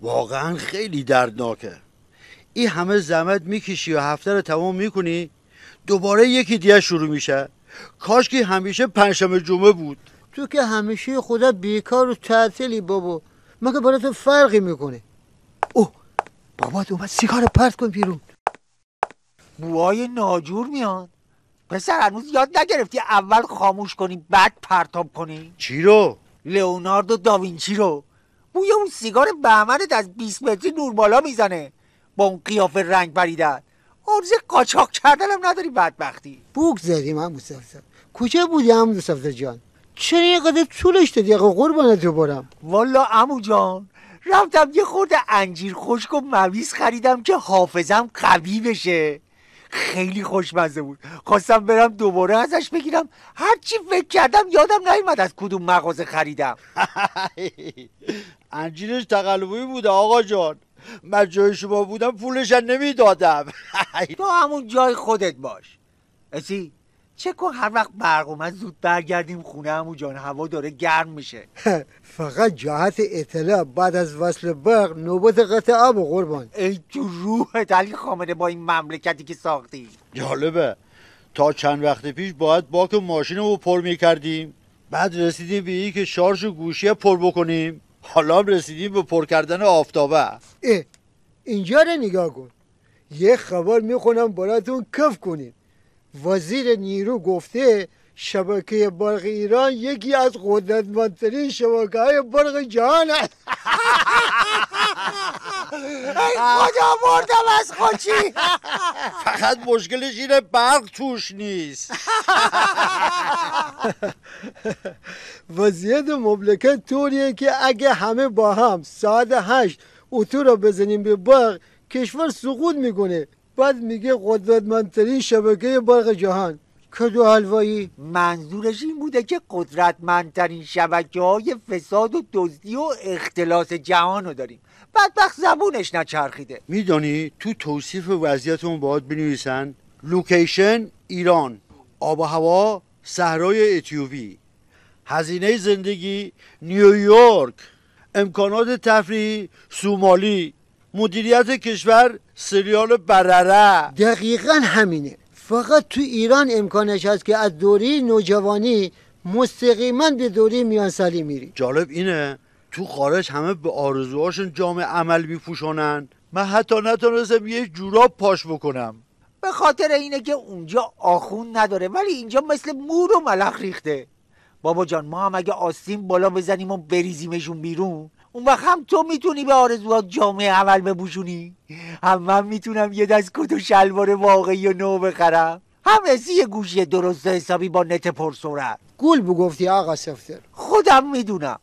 واقعا خیلی دردناکه. این همه زحمت میکشی و هفته رو تمام میکنی، دوباره یکی دیگه شروع میشه. کاش که همیشه پنجشنبه جمعه بود. تو که همیشه خدا بیکار و تعطیلی بابا، مگه برای تو فرقی میکنه؟ اوه بابات اومد، سیگار پرت کن بیرون. بوهای ناجور میاد. پسر هنوز یاد نگرفتی اول خاموش کنی بعد پرتاب کنی؟ چی رو؟ لئوناردو داوینچی رو. بوی اون سیگار بهمنت از 20 متری نور بالا میزنه با اون قیافه رنگ پریدن. عرض قاچاق کردن هم نداری بدبختی. بوک زدیم هم مصطفی. کجا بودی هم مصطفی جان؟ چرا اینقدر طولش دادی؟ قربانت برم. والا عمو جان رفتم یه خورده انجیر خشک و مویز خریدم که حافظم قوی بشه. خیلی خوشمزه بود. خواستم برم دوباره ازش بگیرم، هرچی فکر کردم یادم نیومد از کدوم مغازه خریدم. انجیرش تقلبی بوده آقا جان. من جای شما بودم پولش نمیدادم. تو همون جای خودت باش. اسی چه کن هر وقت برق اومد زود برگردیم خونه عمو جان، هوا داره گرم میشه. فقط جهت اطلاع بعد از وصل برق نوبت قطع آب قربان. ای تو روحت علی خامنه با این مملکتی که ساختی. جالبه، تا چند وقت پیش باید باک ماشین رو پر میکردیم، بعد رسیدیم به این که شارژ و گوشی پر بکنیم، حالا هم رسیدیم به پر کردن آفتابه. اینجا رو نگاه کن، یه خبر میخونم براتون کف کنید. وزیر نیرو گفته شبکه برق ایران یکی از قدرتمندترین شبکه‌های برق جهان است. ای خدا مردم از خوشی. فقط مشکلش اینه برق توش نیست. وضعیت مملکت طوریه که اگه همه با هم ساعت 8 اتو را بزنیم به برق، کشور سقوط میکنه. بعد میگه قدرتمندترین شبکه برق جهان. کدو حلوایی؟ منظورش این بوده که قدرتمندترین شبکه‌های فساد و دزدی و اختلاس جهان رو داریم. بدبخت زبونش نچرخیده. میدونی تو توصیف وضعیتمون باید بنویسن لوکیشن ایران، آب و هوا صحرای اتیوپی، هزینه زندگی نیویورک، امکانات تفریح سومالی، مدیریت کشور سریال برره. دقیقا همینه. فقط تو ایران امکانش هست که از دوره نوجوانی مستقیما به دوره میانسالی میری. جالب اینه تو خارج همه به آرزوهاشون جام عمل میپوشونن، من حتی نتونستم یه جوراب پاش بکنم. به خاطر اینه که اونجا آخون نداره ولی اینجا مثل مور و ملخ ریخته. بابا جان ما هم اگه آستین بالا بزنیم و بریزیمشون بیرون، اون وقت هم تو میتونی به آرزوات جامعه عمل بپوشونی، هم من میتونم یه دست کت و شلوار واقعی و نو بخرم، هم یه گوشی درست حسابی با نت پرسرعت. گول بگفتی آقا سفتر. خودم میدونم.